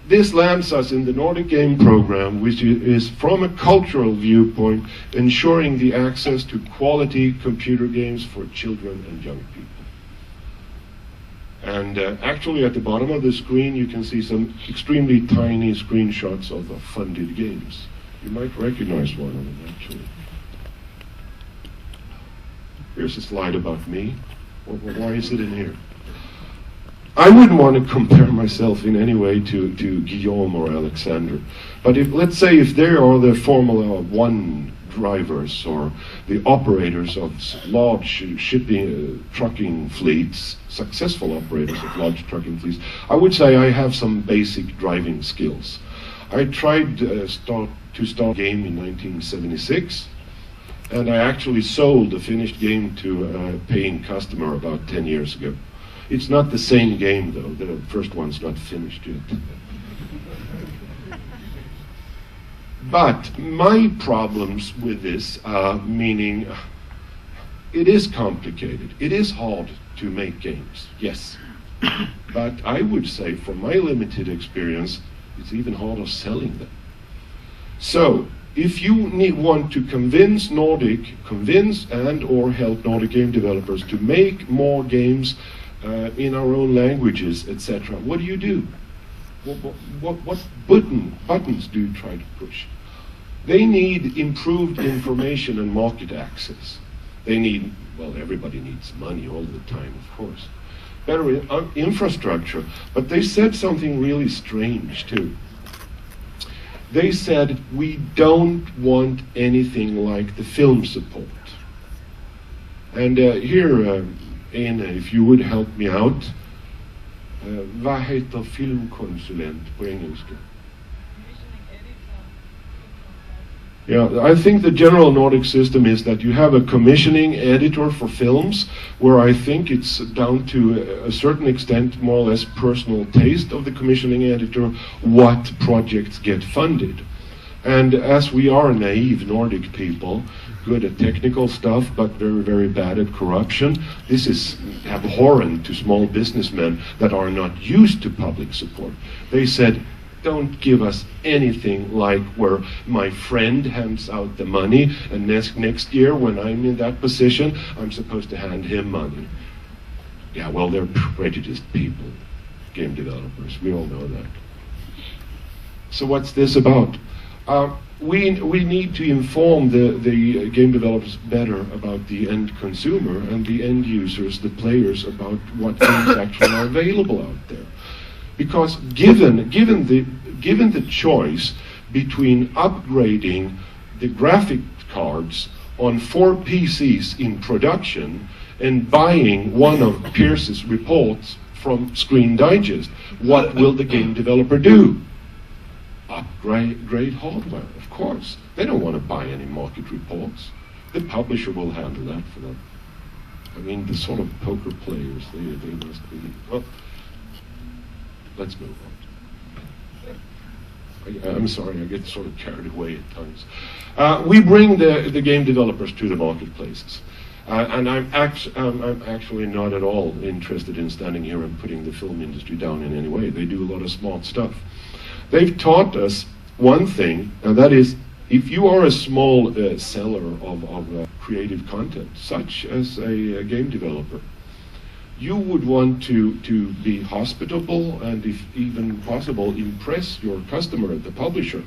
this lands us in the Nordic Game Program, which is, from a cultural viewpoint, ensuring the access to quality computer games for children and young people. And actually at the bottom of the screen you can see some extremely tiny screenshots of the funded games. You might recognize one of them actually. Here's a slide about me. Why is it in here? I wouldn't want to compare myself in any way to Guillaume or Alexander. But let's say if they are the Formula One drivers or the operators of large shipping trucking fleets, successful operators of large trucking fleets, I would say I have some basic driving skills. I tried to start a game in 1976, and I actually sold a finished game to a paying customer about 10 years ago. It's not the same game though, the first one's not finished yet. But my problems with this, meaning it is complicated, it is hard to make games, yes. But I would say, from my limited experience, it's even harder selling them. So, if you want to convince and or help Nordic game developers to make more games in our own languages, etc., what do? What buttons do you try to push? They need improved information and market access. They need, well, everybody needs money all the time, of course. Better infrastructure. But they said something really strange, too. They said, we don't want anything like the film support. And here, Ena, if you would help me out. Vad heter filmkonsulent på engelska? Yeah, I think the general Nordic system is that you have a commissioning editor for films, where I think it's down to a certain extent, more or less personal taste of the commissioning editor, what projects get funded. And as we are naive Nordic people, good at technical stuff, but very, very bad at corruption, this is abhorrent to small businessmen that are not used to public support. They said, don't give us anything like where my friend hands out the money, and next year when I'm in that position, I'm supposed to hand him money. Yeah, well, they're prejudiced people, game developers, we all know that. So what's this about? We need to inform the game developers better about the end consumer and the end users, the players, about what games actually are available out there. Because given the choice between upgrading the graphic cards on 4 PCs in production and buying one of Pierce's reports from Screen Digest, what will the game developer do? Upgrade hardware, of course. They don't want to buy any market reports. The publisher will handle that for them. I mean, the sort of poker players, they must be... Well, let's move on. I'm sorry, I get sort of carried away at times. We bring the game developers to the marketplaces. And I'm actually not at all interested in standing here and putting the film industry down in any way. They do a lot of smart stuff. They've taught us one thing, and that is, if you are a small seller of creative content, such as a game developer, you would want to be hospitable and, if even possible, impress your customer, the publisher.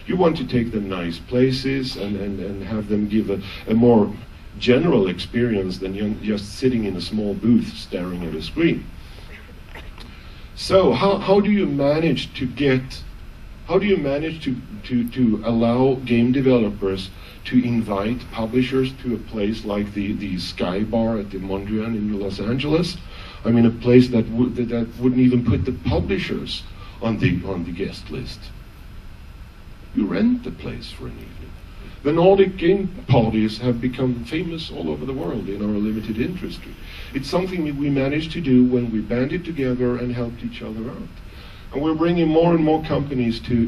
You want to take them nice places and have them give a more general experience than just sitting in a small booth staring at a screen. So how do you manage to allow game developers to invite publishers to a place like the Sky Bar at the Mondrian in Los Angeles? I mean, a place that wouldn't even put the publishers on the guest list. You rent the place for an evening. The Nordic game parties have become famous all over the world in our limited industry. It's something we managed to do when we banded together and helped each other out. And we're bringing more and more companies to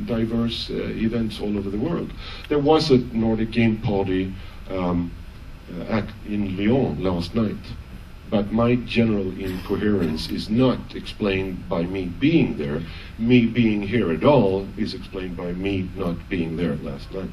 diverse events all over the world. There was a Nordic game party in Lyon last night. but my general incoherence is not explained by me being there. Me being here at all is explained by me not being there last night.